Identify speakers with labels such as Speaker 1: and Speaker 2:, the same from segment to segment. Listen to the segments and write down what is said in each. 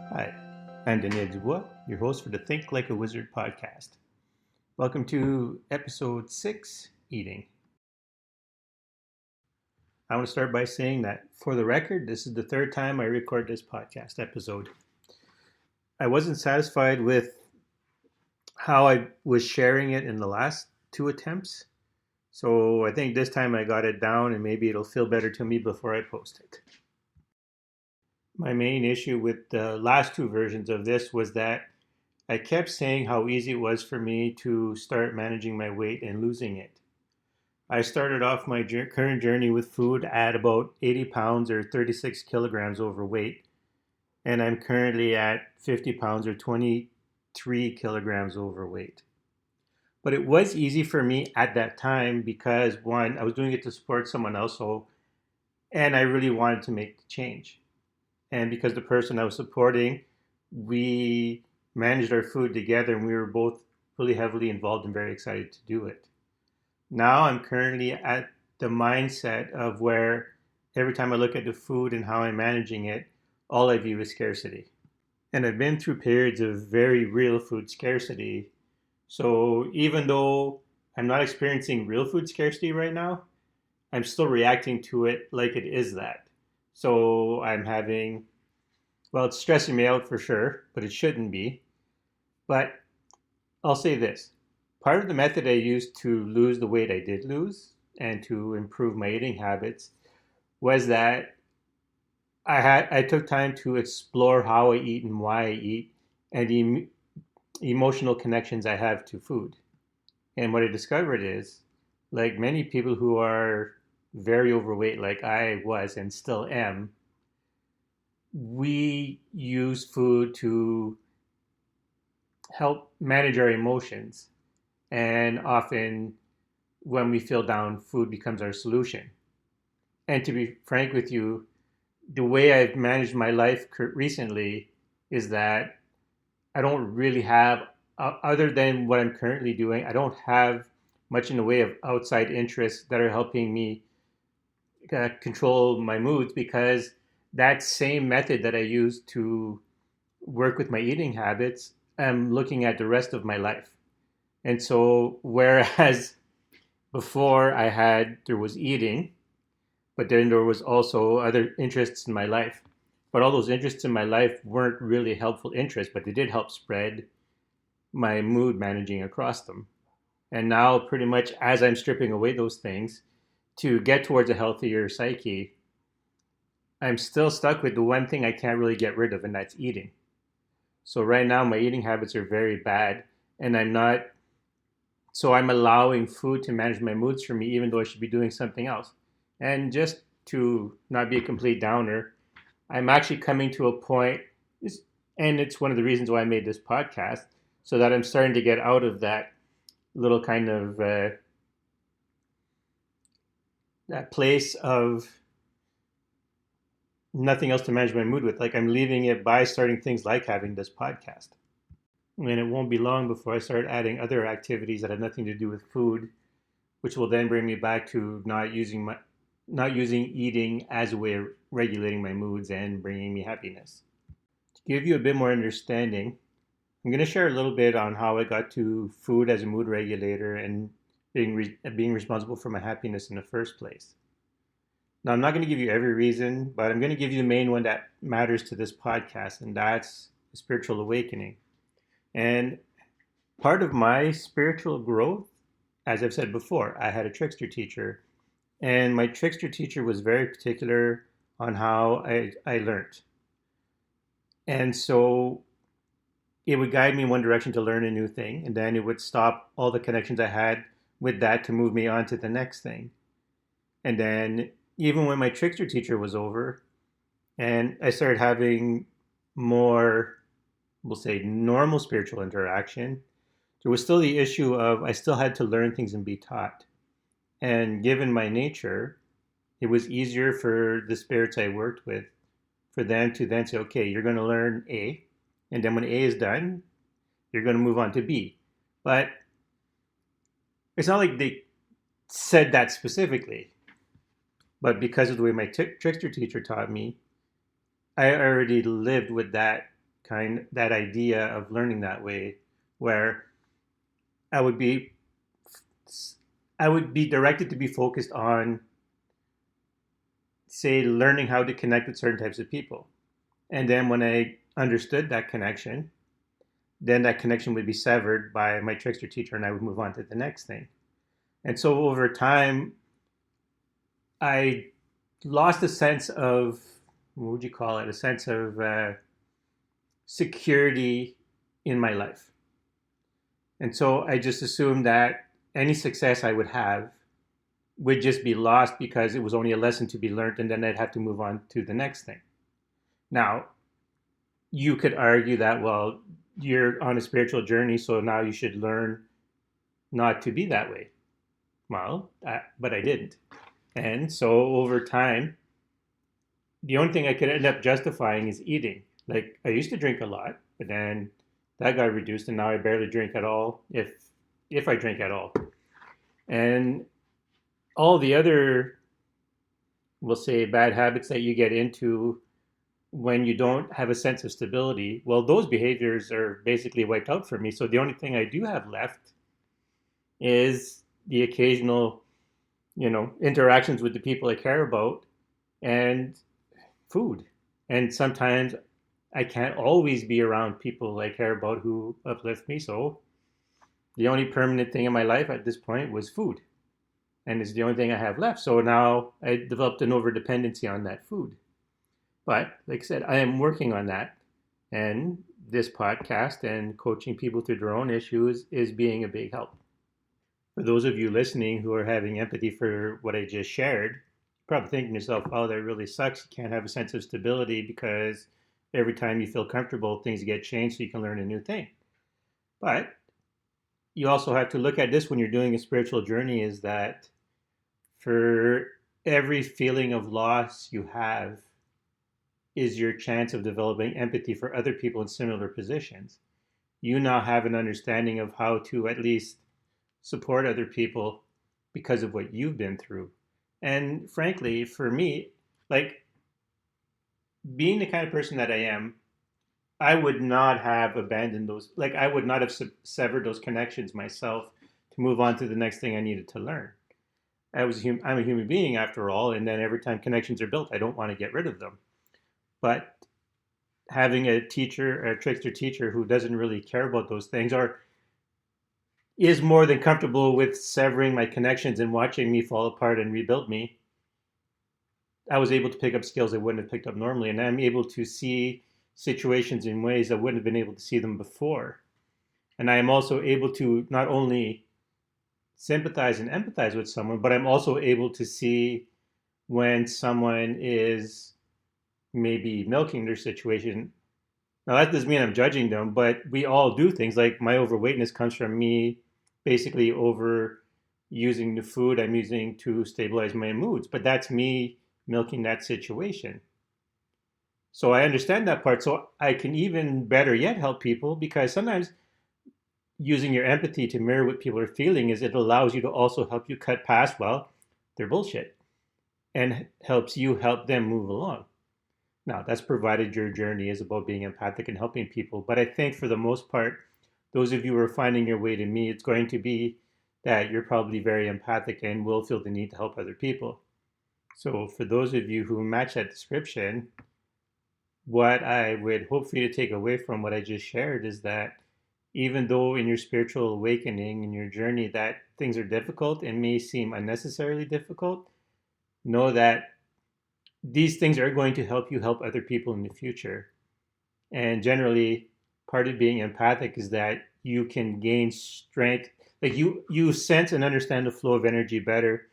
Speaker 1: Hi, I'm Daniel Dubois, your host for the Think Like a Wizard podcast. Welcome to episode 6, Eating. I want to start by saying that, for the record, this is the third time I record this podcast episode. I wasn't satisfied with how I was sharing it in the last 2 attempts, so I think this time I got it down and maybe it'll feel better to me before I post it. My main issue with the last 2 versions of this was that I kept saying how easy it was for me to start managing my weight and losing it. I started off my current journey with food at about 80 pounds or 36 kilograms overweight, and I'm currently at 50 pounds or 23 kilograms overweight. But it was easy for me at that time because, one, I was doing it to support someone else, and I really wanted to make the change. And because the person I was supporting, we managed our food together and we were both really heavily involved and very excited to do it. Now I'm currently at the mindset of where every time I look at the food and how I'm managing it, all I view is scarcity. And I've been through periods of very real food scarcity. So even though I'm not experiencing real food scarcity right now, I'm still reacting to it like it is that. So I'm having, well, it's stressing me out for sure, but it shouldn't be. But I'll say this. Part of the method I used to lose the weight I did lose and to improve my eating habits was that I took time to explore how I eat and why I eat and the emotional connections I have to food. And what I discovered is, like many people who are very overweight, like I was and still am, we use food to help manage our emotions. And often, when we feel down, food becomes our solution. And to be frank with you, the way I've managed my life recently is that I don't really have, other than what I'm currently doing, I don't have much in the way of outside interests that are helping me control my moods, because that same method that I use to work with my eating habits, I'm looking at the rest of my life. And so, whereas before there was eating, but then there was also other interests in my life. But all those interests in my life weren't really helpful interests, but they did help spread my mood managing across them. And now, pretty much as I'm stripping away those things to get towards a healthier psyche, I'm still stuck with the one thing I can't really get rid of, and that's eating. So right now, my eating habits are very bad, and I'm allowing food to manage my moods for me, even though I should be doing something else. And just to not be a complete downer, I'm actually coming to a point, and it's one of the reasons why I made this podcast, so that I'm starting to get out of that little kind of that place of nothing else to manage my mood with. Like, I'm leaving it by starting things like having this podcast. And it won't be long before I start adding other activities that have nothing to do with food, which will then bring me back to not using eating as a way of regulating my moods and bringing me happiness. To give you a bit more understanding, I'm going to share a little bit on how I got to food as a mood regulator and being responsible for my happiness in the first place. Now, I'm not going to give you every reason, but I'm going to give you the main one that matters to this podcast, and that's the spiritual awakening. And part of my spiritual growth, as I've said before, I had a trickster teacher, and my trickster teacher was very particular on how I learned. And so it would guide me in one direction to learn a new thing, and then it would stop all the connections I had with that to move me on to the next thing. And then even when my trickster teacher was over and I started having more, we'll say, normal spiritual interaction, there was still the issue of I still had to learn things and be taught. And given my nature, it was easier for the spirits I worked with for them to then say, okay, you're going to learn A. And then when A is done, you're going to move on to B. But it's not like they said that specifically. But because of the way my trickster teacher taught me, I already lived with that idea of learning that way, where I would be I would be directed to be focused on, say, learning how to connect with certain types of people. And then when I understood that connection, then that connection would be severed by my trickster teacher and I would move on to the next thing. And so over time, I lost a sense of, what would you call it? A sense of security in my life. And so I just assumed that any success I would have would just be lost because it was only a lesson to be learned and then I'd have to move on to the next thing. Now, you could argue that, well, you're on a spiritual journey, so now you should learn not to be that way. Well, but I didn't. And so over time, the only thing I could end up justifying is eating. Like I used to drink a lot, but then that got reduced, and now I barely drink at all, if I drink at all. And all the other, we'll say, bad habits that you get into when you don't have a sense of stability, well, those behaviors are basically wiped out for me. So the only thing I do have left is the occasional, interactions with the people I care about and food. And sometimes I can't always be around people I care about who uplift me. So the only permanent thing in my life at this point was food. And it's the only thing I have left. So now I developed an over dependency on that food. But like I said, I am working on that. And this podcast and coaching people through their own issues is being a big help. For those of you listening who are having empathy for what I just shared, you're probably thinking to yourself, oh, that really sucks. You can't have a sense of stability because every time you feel comfortable, things get changed so you can learn a new thing. But you also have to look at this when you're doing a spiritual journey, is that for every feeling of loss you have is your chance of developing empathy for other people in similar positions. You now have an understanding of how to at least support other people because of what you've been through. And frankly, for me, like being the kind of person that I am, I would not have abandoned those, like I would not have severed those connections myself to move on to the next thing I needed to learn. I'm a human being after all, and then every time connections are built, I don't want to get rid of them. But having a teacher, a trickster teacher who doesn't really care about those things or is more than comfortable with severing my connections and watching me fall apart and rebuild me, I was able to pick up skills I wouldn't have picked up normally. And I'm able to see situations in ways I wouldn't have been able to see them before. And I am also able to not only sympathize and empathize with someone, but I'm also able to see when someone is maybe milking their situation. Now, that doesn't mean I'm judging them, but we all do things. Like my overweightness comes from me basically over using the food I'm using to stabilize my moods. But that's me milking that situation. So I understand that part. So I can even better yet help people because sometimes using your empathy to mirror what people are feeling is it allows you to also help you cut past, well, their bullshit and helps you help them move along. Now, that's provided your journey is about being empathic and helping people. But I think for the most part, those of you who are finding your way to me, it's going to be that you're probably very empathic and will feel the need to help other people. So for those of you who match that description, what I would hope for you to take away from what I just shared is that even though in your spiritual awakening, in your journey, that things are difficult and may seem unnecessarily difficult, know that these things are going to help you help other people in the future. And generally, part of being empathic is that you can gain strength. Like you sense and understand the flow of energy better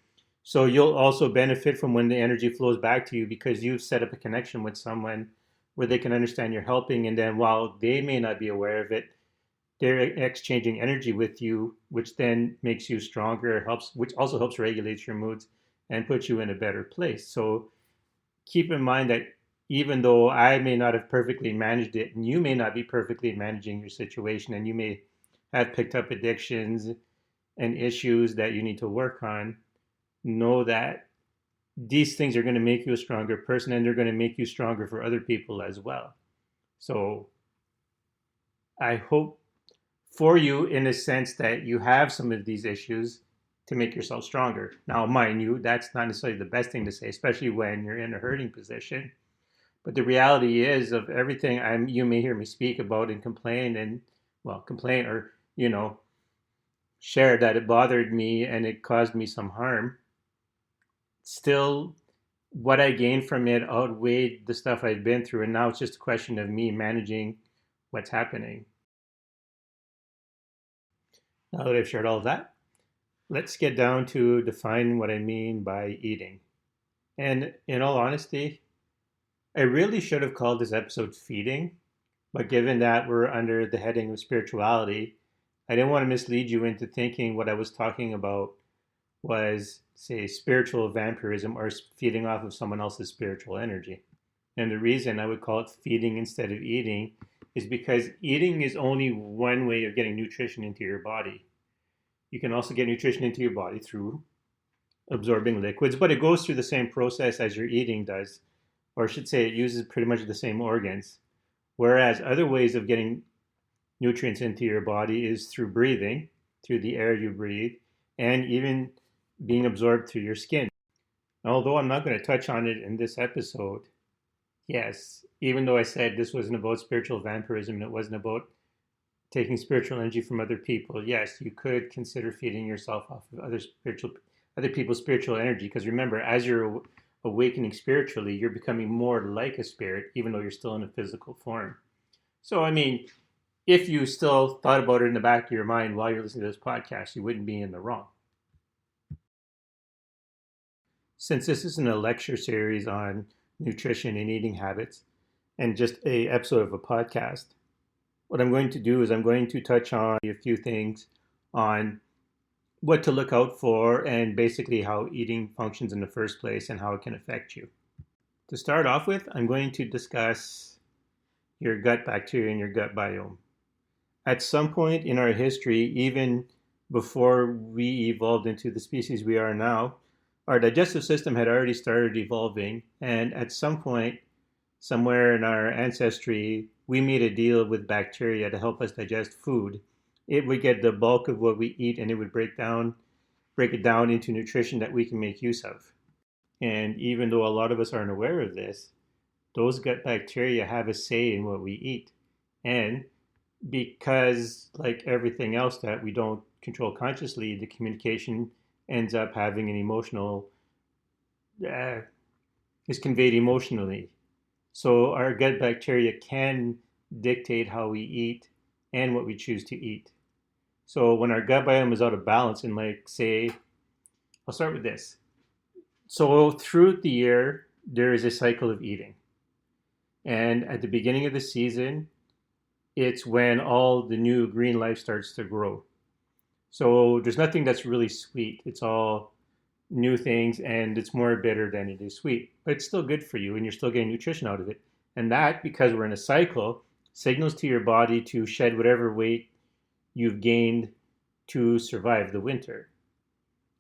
Speaker 1: So you'll also benefit from when the energy flows back to you because you've set up a connection with someone where they can understand you're helping. And then while they may not be aware of it, they're exchanging energy with you, which then makes you stronger, which also helps regulate your moods and puts you in a better place. So keep in mind that even though I may not have perfectly managed it, and you may not be perfectly managing your situation, and you may have picked up addictions and issues that you need to work on, know that these things are going to make you a stronger person, and they're going to make you stronger for other people as well. So I hope for you, in a sense, that you have some of these issues to make yourself stronger. Now, mind you, that's not necessarily the best thing to say, especially when you're in a hurting position. But the reality is, of everything you may hear me speak about and complain or share that it bothered me and it caused me some harm. Still, what I gained from it outweighed the stuff I've been through, and now it's just a question of me managing what's happening. Now that I've shared all of that, let's get down to define what I mean by eating. And in all honesty, I really should have called this episode Feeding, but given that we're under the heading of spirituality, I didn't want to mislead you into thinking what I was talking about was, say, spiritual vampirism or feeding off of someone else's spiritual energy. And the reason I would call it feeding instead of eating is because eating is only one way of getting nutrition into your body. You can also get nutrition into your body through absorbing liquids, but it goes through the same process as your eating does, or I should say, it uses pretty much the same organs. Whereas other ways of getting nutrients into your body is through breathing, through the air you breathe, and even being absorbed through your skin. Although I'm not going to touch on it in this episode, yes, even though I said this wasn't about spiritual vampirism and it wasn't about taking spiritual energy from other people, yes, you could consider feeding yourself off of other people's spiritual energy. Because remember, as you're awakening spiritually, you're becoming more like a spirit, even though you're still in a physical form. So, I mean, if you still thought about it in the back of your mind while you're listening to this podcast, you wouldn't be in the wrong. Since this isn't a lecture series on nutrition and eating habits and just a episode of a podcast, what I'm going to do is I'm going to touch on a few things on what to look out for and basically how eating functions in the first place and how it can affect you. To start off with, I'm going to discuss your gut bacteria and your gut biome. At some point in our history, even before we evolved into the species we are now, our digestive system had already started evolving. And at some point, somewhere in our ancestry, we made a deal with bacteria to help us digest food. It would get the bulk of what we eat and it would break it down into nutrition that we can make use of. And even though a lot of us aren't aware of this, those gut bacteria have a say in what we eat. And because, like everything else that we don't control consciously, the communication ends up having an is conveyed emotionally. So our gut bacteria can dictate how we eat and what we choose to eat. So when our gut biome is out of balance, and like say, I'll start with this. So throughout the year, there is a cycle of eating. And at the beginning of the season, it's when all the new green life starts to grow. So there's nothing that's really sweet. It's all new things and it's more bitter than it is sweet. But it's still good for you and you're still getting nutrition out of it. And that, because we're in a cycle, signals to your body to shed whatever weight you've gained to survive the winter.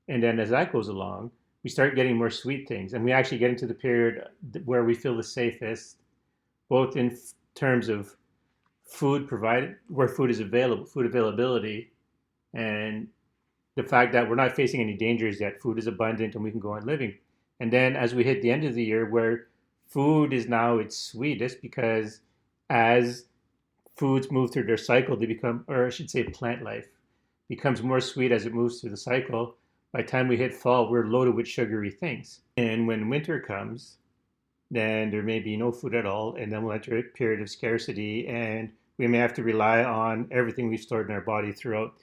Speaker 1: And then as that goes along, we start getting more sweet things. And we actually get into the period where we feel the safest, both in terms of food provided, where food is available, food availability, and the fact that we're not facing any dangers yet. Food is abundant and we can go on living. And then as we hit the end of the year, where food is now its sweetest, because as foods move through their cycle, they become, or I should say plant life, becomes more sweet as it moves through the cycle. By the time we hit fall, we're loaded with sugary things. And when winter comes, then there may be no food at all, and then we'll enter a period of scarcity, and we may have to rely on everything we've stored in our body throughout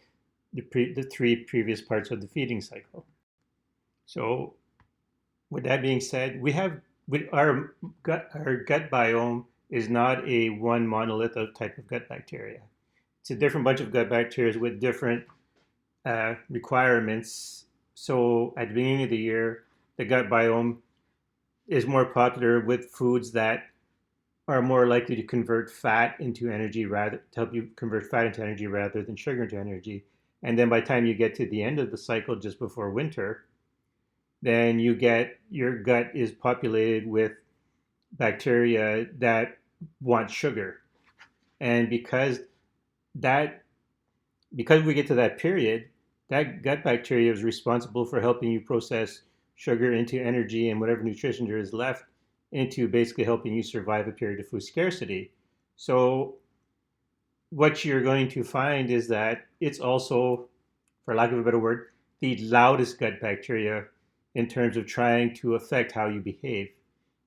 Speaker 1: the three previous parts of the feeding cycle. So with that being said, we have with our gut biome is not a one monolith of type of gut bacteria. It's a different bunch of gut bacteria with different requirements. So at the beginning of the year, the gut biome is more popular with foods that are more likely to convert fat into energy rather to help you convert fat into energy rather than sugar into energy. And then by the time you get to the end of the cycle, just before winter, then you get your gut is populated with bacteria that want sugar. And that because we get to that period, that gut bacteria is responsible for helping you process sugar into energy and whatever nutrition there is left into basically helping you survive a period of food scarcity. So what you're going to find is that it's also, for lack of a better word, the loudest gut bacteria in terms of trying to affect how you behave.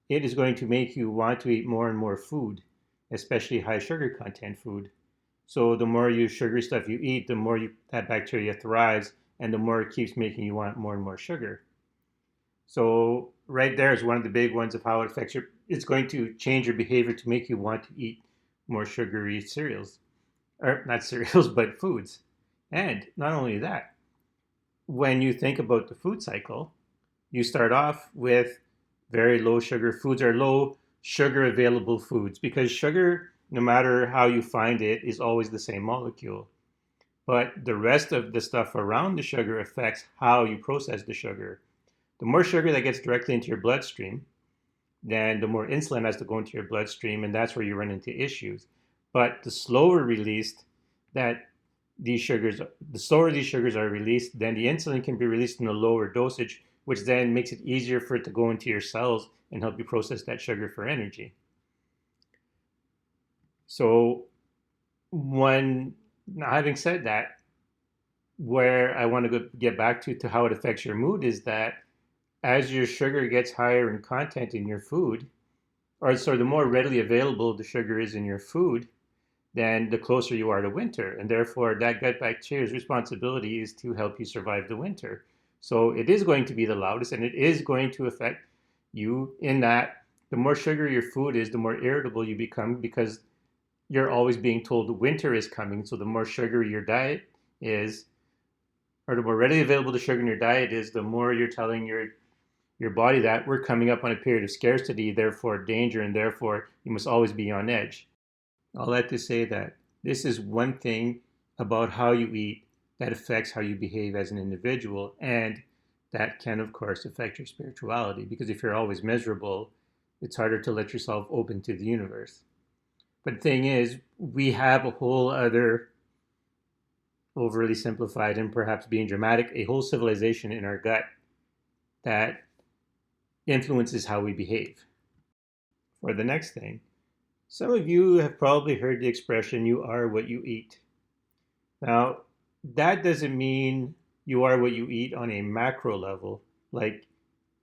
Speaker 1: It is going to make you want to eat more and more food, especially high sugar content food. So the more sugary stuff you eat, the more that bacteria thrives, and the more it keeps making you want more and more sugar. So right there is one of the big ones of how it affects your. It's going to change your behavior to make you want to eat more sugary cereals, or not cereals, but foods. And not only that, when you think about the food cycle, you start off with very low sugar foods or low sugar available foods because sugar, no matter how you find it, is always the same molecule. But the rest of the stuff around the sugar affects how you process the sugar. The more sugar that gets directly into your bloodstream, then the more insulin has to go into your bloodstream, and that's where you run into issues. But the slower released that the slower these sugars are released, then the insulin can be released in a lower dosage, which then makes it easier for it to go into your cells and help you process that sugar for energy. So, now having said that, where I want to get back to how it affects your mood is that as your sugar gets higher in content in your food, or so the more readily available the sugar is in your food, then the closer you are to winter. And therefore, that gut bacteria's responsibility is to help you survive the winter. So it is going to be the loudest, and it is going to affect you in that the more sugar your food is, the more irritable you become because you're always being told winter is coming. So the more sugar your diet is, or the more readily available the sugar in your diet is, the more you're telling your body that we're coming up on a period of scarcity, therefore danger, and therefore you must always be on edge. I'll like to say that this is one thing about how you eat that affects how you behave as an individual, and that can, of course, affect your spirituality. Because if you're always miserable, it's harder to let yourself open to the universe. But the thing is, we have a whole other, overly simplified and perhaps being dramatic, a whole civilization in our gut that influences how we behave. For the next thing, some of you have probably heard the expression, you are what you eat. Now, that doesn't mean you are what you eat on a macro level, like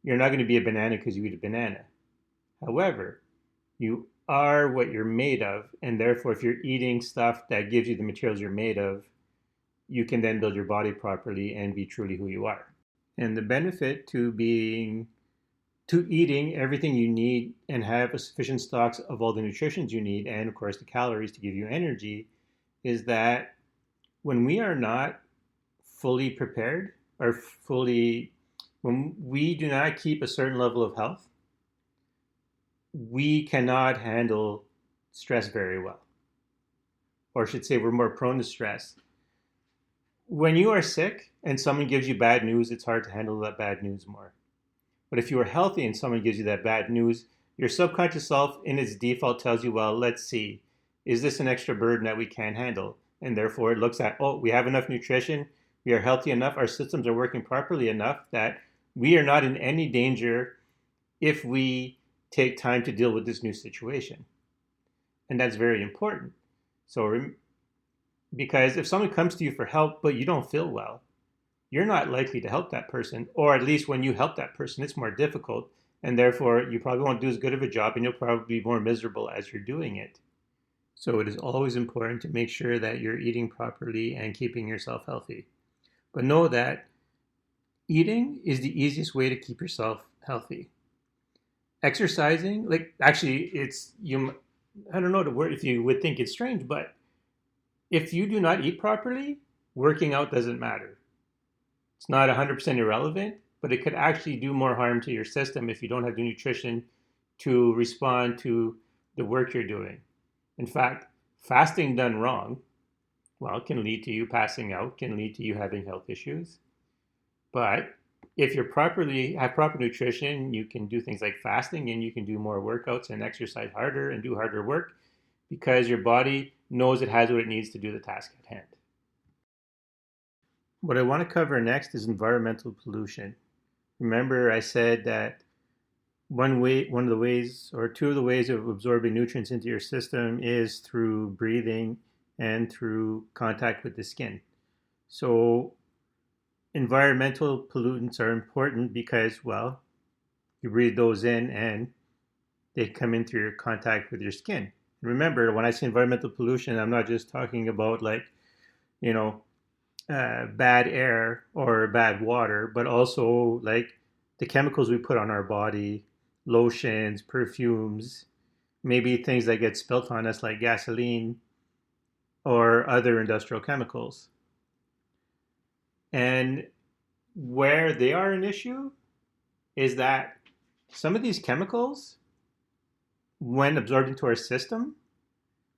Speaker 1: you're not going to be a banana because you eat a banana. However, you are what you're made of, and therefore, if you're eating stuff that gives you the materials you're made of, you can then build your body properly and be truly who you are. And the benefit to eating everything you need and have a sufficient stocks of all the nutritions you need and of course the calories to give you energy is that when we are not fully prepared or when we do not keep a certain level of health, we cannot handle stress very well. Or I should say we're more prone to stress. When you are sick and someone gives you bad news, it's hard to handle that bad news more. But if you are healthy and someone gives you that bad news, your subconscious self in its default tells you, well, let's see, is this an extra burden that we can't handle? And therefore it looks at, oh, we have enough nutrition, we are healthy enough, our systems are working properly enough that we are not in any danger if we take time to deal with this new situation. And that's very important. So, because if someone comes to you for help, but you don't feel well, you're not likely to help that person, or at least when you help that person, it's more difficult, and therefore you probably won't do as good of a job, and you'll probably be more miserable as you're doing it. So it is always important to make sure that you're eating properly and keeping yourself healthy. But know that eating is the easiest way to keep yourself healthy. Exercising, like actually, it's you. I don't know the word if you would think it's strange, but if you do not eat properly, working out doesn't matter. It's not 100% irrelevant, but it could actually do more harm to your system if you don't have the nutrition to respond to the work you're doing. In fact, fasting done wrong, well, can lead to you passing out, can lead to you having health issues. But if you properly have proper nutrition, you can do things like fasting and you can do more workouts and exercise harder and do harder work because your body knows it has what it needs to do the task at hand. What I want to cover next is environmental pollution. Remember, I said that one of the ways, or two of the ways of absorbing nutrients into your system is through breathing and through contact with the skin. So, environmental pollutants are important because, well, you breathe those in and they come in through your contact with your skin. Remember, when I say environmental pollution, I'm not just talking about like, you know, bad air or bad water, but also like the chemicals we put on our body, lotions, perfumes, maybe things that get spilt on us like gasoline or other industrial chemicals. And where they are an issue is that some of these chemicals, when absorbed into our system,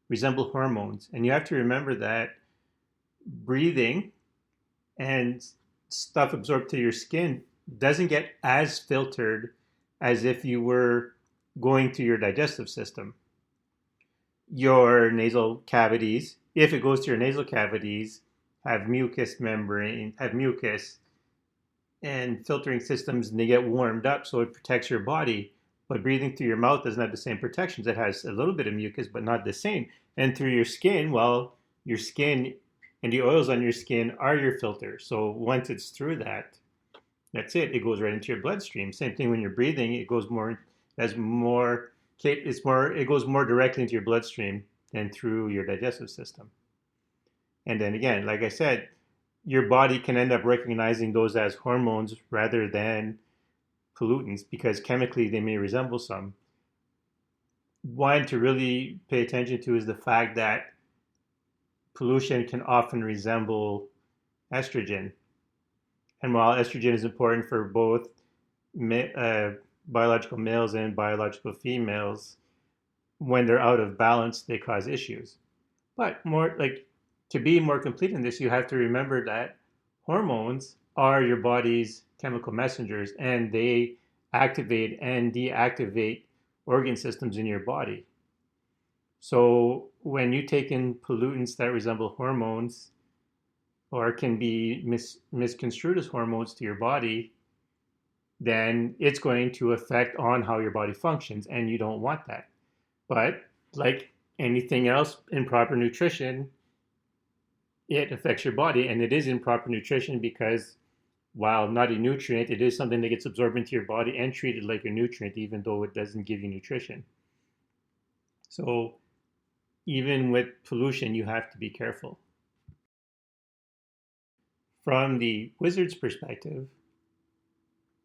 Speaker 1: resemble hormones. And you have to remember that breathing and stuff absorbed to your skin doesn't get as filtered as if you were going to your digestive system. Your nasal cavities, if it goes to your nasal cavities, have mucus membrane, have mucus and filtering systems, and they get warmed up so it protects your body. But breathing through your mouth doesn't have the same protections. It has a little bit of mucus, but not the same. And through your skin, well, your skin and the oils on your skin are your filter. So once it's through that, that's it. It goes right into your bloodstream. Same thing when you're breathing. It goes more, has more, it goes more directly into your bloodstream than through your digestive system. And then again, like I said, your body can end up recognizing those as hormones rather than pollutants because chemically they may resemble some. One to really pay attention to is the fact that pollution can often resemble estrogen. And while estrogen is important for both biological males and biological females, when they're out of balance, they cause issues. But more like to be more complete in this, you have to remember that hormones are your body's chemical messengers and they activate and deactivate organ systems in your body. So when you take in pollutants that resemble hormones or can be misconstrued as hormones to your body, then it's going to affect on how your body functions, and you don't want that. But like anything else, improper nutrition, it affects your body, and it is improper nutrition because while not a nutrient, it is something that gets absorbed into your body and treated like a nutrient, even though it doesn't give you nutrition. So even with pollution, you have to be careful. From the wizard's perspective,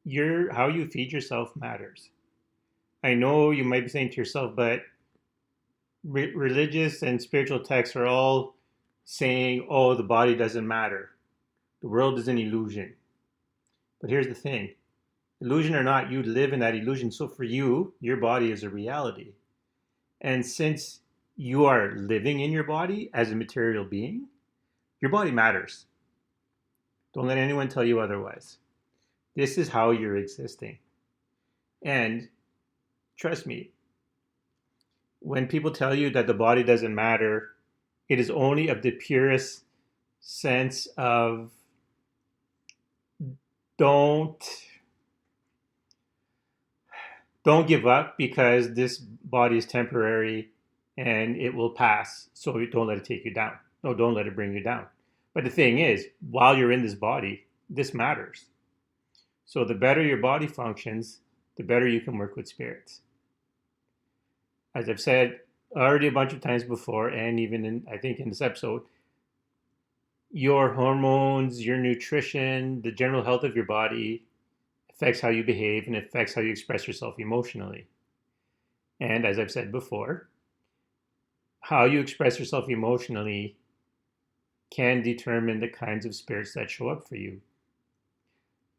Speaker 1: how you feed yourself matters. I know you might be saying to yourself, but religious and spiritual texts are all saying, oh, the body doesn't matter. The world is an illusion. But here's the thing. Illusion or not, you live in that illusion. So for you, your body is a reality. And since you are living in your body as a material being, your body matters. Don't let anyone tell you otherwise. This is how you're existing. And trust me, when people tell you that the body doesn't matter, it is only of the purest sense of don't give up because this body is temporary and it will pass. So don't let it take you down. No, don't let it bring you down. But the thing is, while you're in this body, this matters. So the better your body functions, the better you can work with spirits. As I've said already a bunch of times before, and even I think in this episode, your hormones, your nutrition, the general health of your body affects how you behave and affects how you express yourself emotionally. And as I've said before, how you express yourself emotionally can determine the kinds of spirits that show up for you.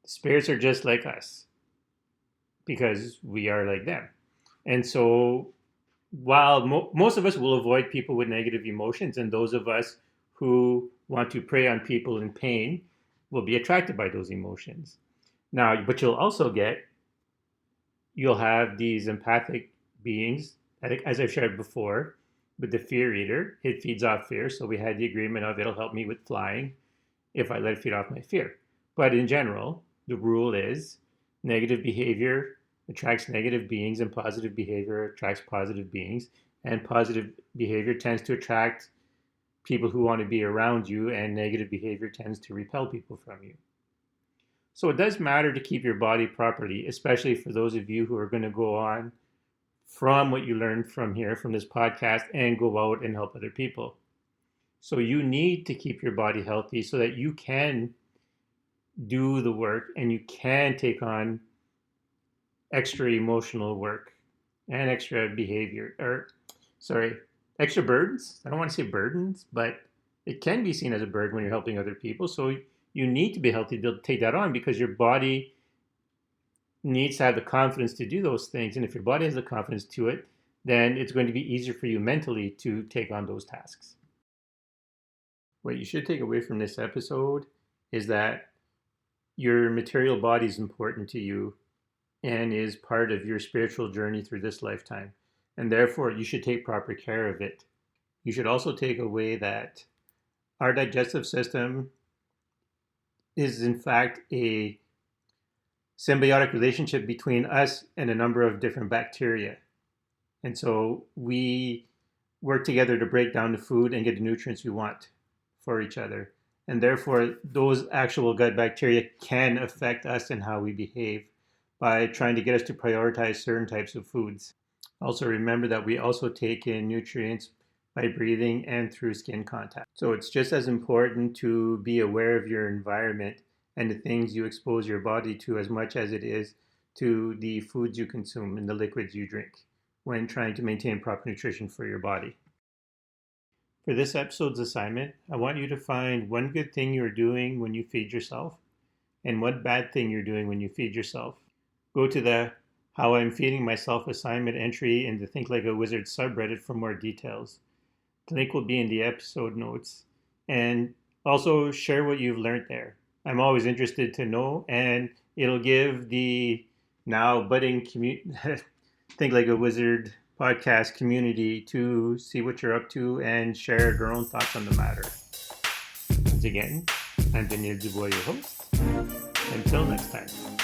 Speaker 1: Spirits are just like us because we are like them. And so while most of us will avoid people with negative emotions, and those of us who want to prey on people in pain will be attracted by those emotions. Now, but you'll have these empathic beings, as I've shared before, with the fear eater. It feeds off fear. So we had the agreement of it'll help me with flying if I let it feed off my fear. But in general, the rule is negative behavior attracts negative beings and positive behavior attracts positive beings. And positive behavior tends to attract people who want to be around you, and negative behavior tends to repel people from you. So it does matter to keep your body properly, especially for those of you who are going to go on from what you learned from here, from this podcast, and go out and help other people. So you need to keep your body healthy so that you can do the work and you can take on extra emotional work and extra behavior, extra burdens. I don't want to say burdens, but it can be seen as a burden when you're helping other people. So you need to be healthy to take that on because your body needs to have the confidence to do those things. And if your body has the confidence to it, then it's going to be easier for you mentally to take on those tasks. What you should take away from this episode is that your material body is important to you and is part of your spiritual journey through this lifetime. And therefore, you should take proper care of it. You should also take away that our digestive system is, in fact, a symbiotic relationship between us and a number of different bacteria. And so we work together to break down the food and get the nutrients we want for each other. And therefore, those actual gut bacteria can affect us and how we behave by trying to get us to prioritize certain types of foods. Also, remember that we also take in nutrients by breathing and through skin contact. So it's just as important to be aware of your environment and the things you expose your body to as much as it is to the foods you consume and the liquids you drink when trying to maintain proper nutrition for your body. For this episode's assignment, I want you to find one good thing you're doing when you feed yourself and one bad thing you're doing when you feed yourself. Go to the How I'm Feeding Myself assignment entry in the Think Like a Wizard subreddit for more details. The link will be in the episode notes. And also share what you've learned there. I'm always interested to know, and it'll give the now budding Think Like a Wizard podcast community to see what you're up to and share their own thoughts on the matter. Once again, I'm Daniel Dubois, your host. Until next time.